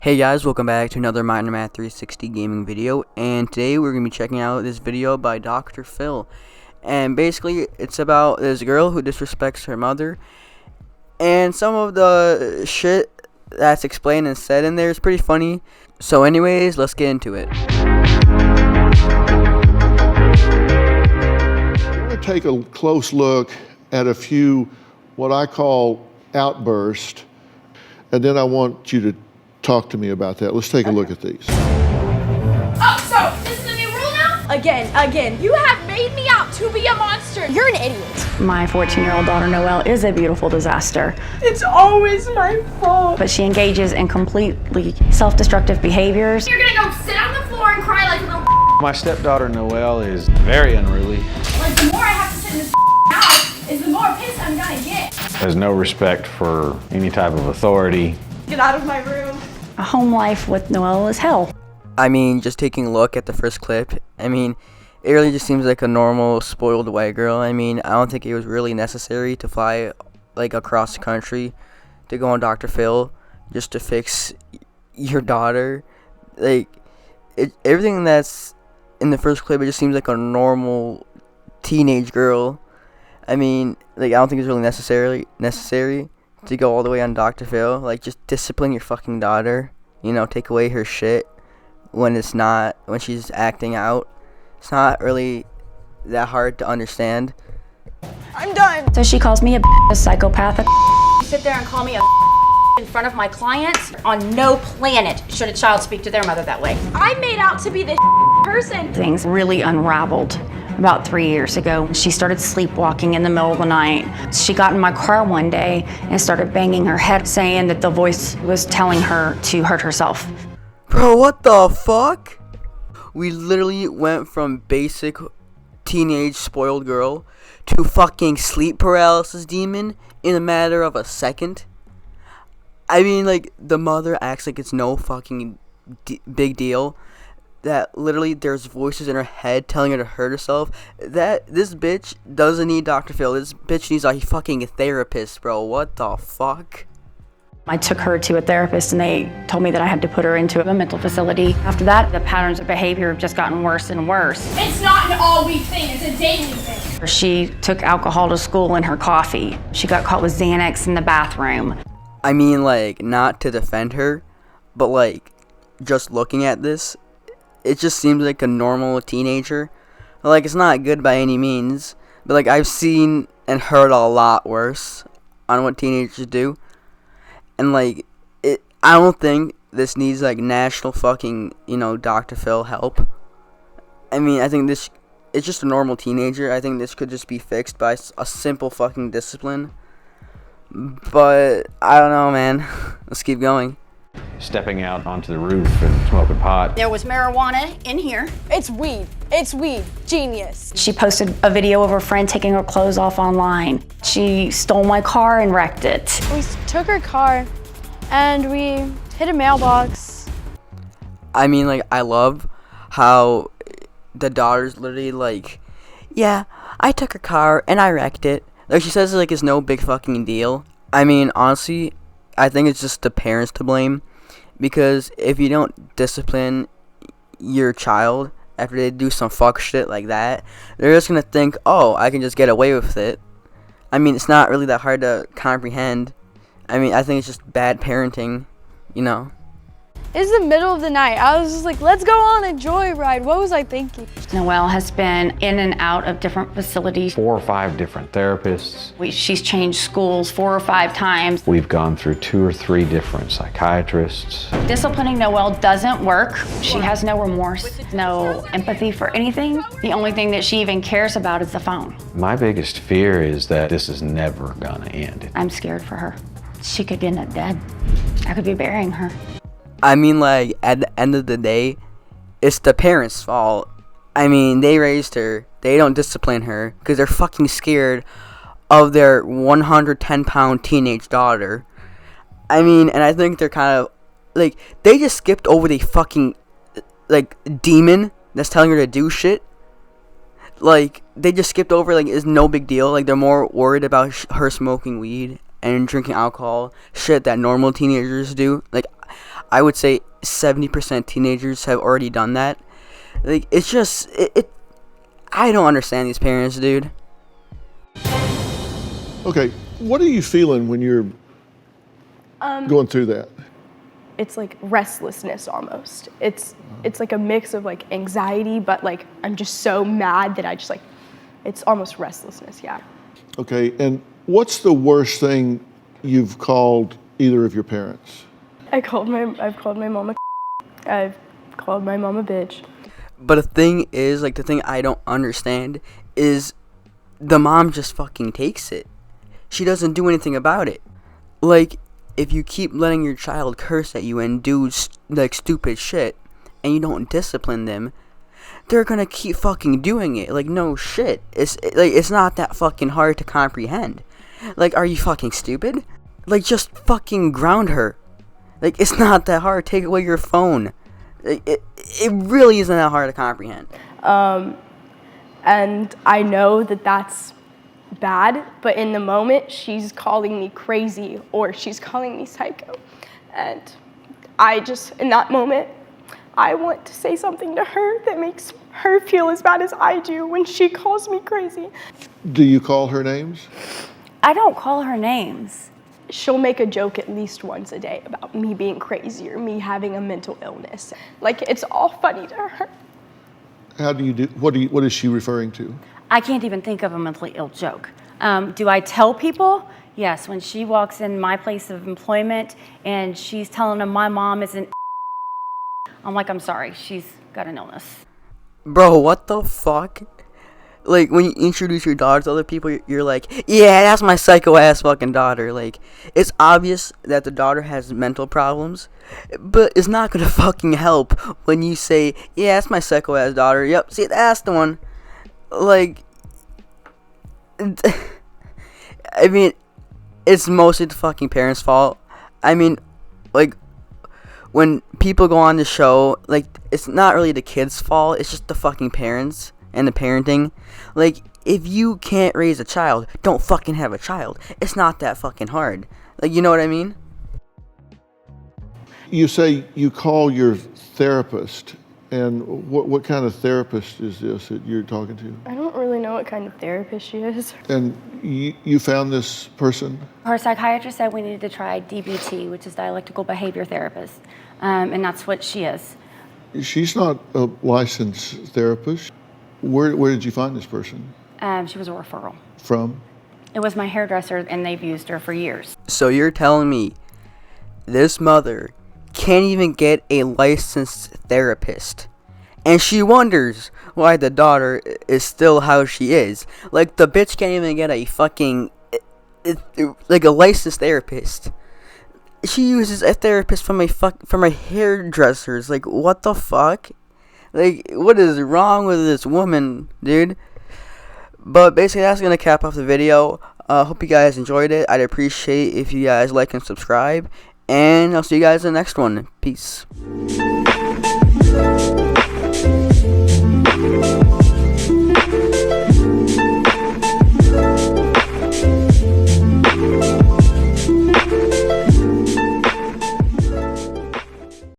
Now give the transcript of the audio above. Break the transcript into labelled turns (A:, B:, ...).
A: Hey guys, welcome back to another Minor Math 360 gaming video, and today we're going to be checking out this video by Dr. Phil. And basically it's about this girl who disrespects her mother, and some of the shit that's explained and said in there is pretty funny. So anyways, let's get into it.
B: I want to take a close look at a few what I call outbursts, and then I want you to talk to me about that. Let's take a look at these.
C: Oh, so this is a new rule now? Again. You have made me out to be a monster. You're an idiot.
D: My 14-year-old daughter, Noelle, is a beautiful disaster.
C: It's always my fault.
D: But she engages in completely self-destructive behaviors.
C: You're gonna go sit on the floor and cry like a little
E: My stepdaughter, Noelle, is very unruly.
C: Like, the more I have to sit in this house, is the more pissed I'm gonna get.
E: Has no respect for any type of authority.
C: Get out of my room.
D: A home life with Noelle is hell.
A: I mean, just taking a look at the first clip, I mean, it really just seems like a normal spoiled white girl. I mean, I don't think it was really necessary to fly like across the country to go on Dr. Phil just to fix your daughter. Like, everything that's in the first clip, it just seems like a normal teenage girl. I mean, like, I don't think it's really necessary to go all the way on Dr. Phil. Like, just discipline your fucking daughter. You know, take away her shit when she's acting out. It's not really that hard to understand.
C: I'm done.
D: So she calls me a psychopath.
F: Sit there and call me a in front of my clients? On no planet should a child speak to their mother that way.
C: I made out to be the person.
D: Things really unraveled about 3 years ago. She started sleepwalking in the middle of the night. She got in my car one day and started banging her head, saying that the voice was telling her to hurt herself.
A: Bro, what the fuck? We literally went from basic teenage spoiled girl to fucking sleep paralysis demon in a matter of a second. I mean, like, the mother acts like it's no fucking big deal. That literally there's voices in her head telling her to hurt herself. That this bitch doesn't need Dr. Phil. This bitch needs a fucking therapist, bro. What the fuck?
D: I took her to a therapist and they told me that I had to put her into a mental facility. After that, the patterns of behavior have just gotten worse and worse.
C: It's not an all-week thing. It's a daily thing.
D: She took alcohol to school in her coffee. She got caught with Xanax in the bathroom.
A: I mean, like, not to defend her, but like, just looking at this, it just seems like a normal teenager. Like, it's not good by any means, but like, I've seen and heard a lot worse on what teenagers do. And like, I don't think this needs like national fucking, Dr. Phil help. I mean, I think it's just a normal teenager. I think this could just be fixed by a simple fucking discipline. But I don't know, man. Let's keep going.
E: Stepping out onto the roof and smoking pot.
F: There was marijuana in here.
C: It's weed. It's weed. Genius.
D: She posted a video of her friend taking her clothes off online. She stole my car and wrecked it.
G: We took her car and we hit a mailbox.
A: I mean, like, I love how the daughter's literally like, yeah, I took her car and I wrecked it. Like, she says, like, it's no big fucking deal. I mean, honestly, I think it's just the parents to blame. Because if you don't discipline your child after they do some fuck shit like that, they're just gonna think, oh, I can just get away with it. I mean, it's not really that hard to comprehend. I mean, I think it's just bad parenting,
G: It's the middle of the night. I was just like, let's go on a joyride. What was I thinking?
D: Noelle has been in and out of different facilities.
E: 4 or 5 different therapists.
D: She's changed schools 4 or 5 times.
E: We've gone through 2 or 3 different psychiatrists.
D: Disciplining Noelle doesn't work. She has no remorse, no empathy for anything. The only thing that she even cares about is the phone.
E: My biggest fear is that this is never gonna end.
D: I'm scared for her. She could end up dead. I could be burying her.
A: I mean, like, at the end of the day, it's the parents' fault. I mean, they raised her. They don't discipline her because they're fucking scared of their 110-pound teenage daughter. I mean, and I think they're kind of, like, they just skipped over the fucking, like, demon that's telling her to do shit. Like, they just skipped over, like, it's no big deal. Like, they're more worried about her smoking weed and drinking alcohol, shit that normal teenagers do. Like, I would say 70% teenagers have already done that. Like, it's just, I don't understand these parents, dude.
B: Okay, what are you feeling when you're going through that?
H: It's like restlessness almost. It's like a mix of like anxiety, but like I'm just so mad that I just like, it's almost restlessness, yeah.
B: Okay, and what's the worst thing you've called either of your parents?
H: I've called my mom a I've called my mom a bitch.
A: But the thing is, like, the thing I don't understand is the mom just fucking takes it. She doesn't do anything about it. Like, if you keep letting your child curse at you and do, like, stupid shit, and you don't discipline them, they're gonna keep fucking doing it. Like, no shit. It's not that fucking hard to comprehend. Like, are you fucking stupid? Like, just fucking ground her. Like, it's not that hard. Take away your phone. It really isn't that hard to comprehend.
H: And I know that that's bad, but in the moment, she's calling me crazy or she's calling me psycho. And I just, in that moment, I want to say something to her that makes her feel as bad as I do when she calls me crazy.
B: Do you call her names?
D: I don't call her names.
H: She'll make a joke at least once a day about me being crazy or me having a mental illness. Like, it's all funny to her.
B: How do you do, what is she referring to?
D: I can't even think of a mentally ill joke. Do I tell people? Yes, when she walks in my place of employment and she's telling them my mom is an I'm like, I'm sorry, she's got an illness.
A: Bro, what the fuck? Like, when you introduce your daughter to other people, you're like, yeah, that's my psycho-ass fucking daughter. Like, it's obvious that the daughter has mental problems, but it's not gonna fucking help when you say, yeah, that's my psycho-ass daughter. Yep, see, that's the one. Like, I mean, it's mostly the fucking parents' fault. I mean, like, when people go on the show, like, it's not really the kids' fault, it's just the fucking parents and the parenting. Like, if you can't raise a child, don't fucking have a child. It's not that fucking hard. Like, you know what I mean?
B: You say you call your therapist, and what kind of therapist is this that you're talking to?
H: I don't really know what kind of therapist she is.
B: And you found this person?
D: Her psychiatrist said we needed to try DBT, which is dialectical behavior therapist, and that's what she is.
B: She's not a licensed therapist. Where did you find this person?
D: She was a referral.
B: From?
D: It was my hairdresser, and they've used her for years.
A: So you're telling me this mother can't even get a licensed therapist, and she wonders why the daughter is still how she is. Like, the bitch can't even get a fucking, like, a licensed therapist. She uses a therapist from a hairdresser's. Like, what the fuck? Like, what is wrong with this woman, dude? But basically, that's gonna cap off the video. Hope you guys enjoyed it. I'd appreciate if you guys like and subscribe, and I'll see you guys in the next one. Peace.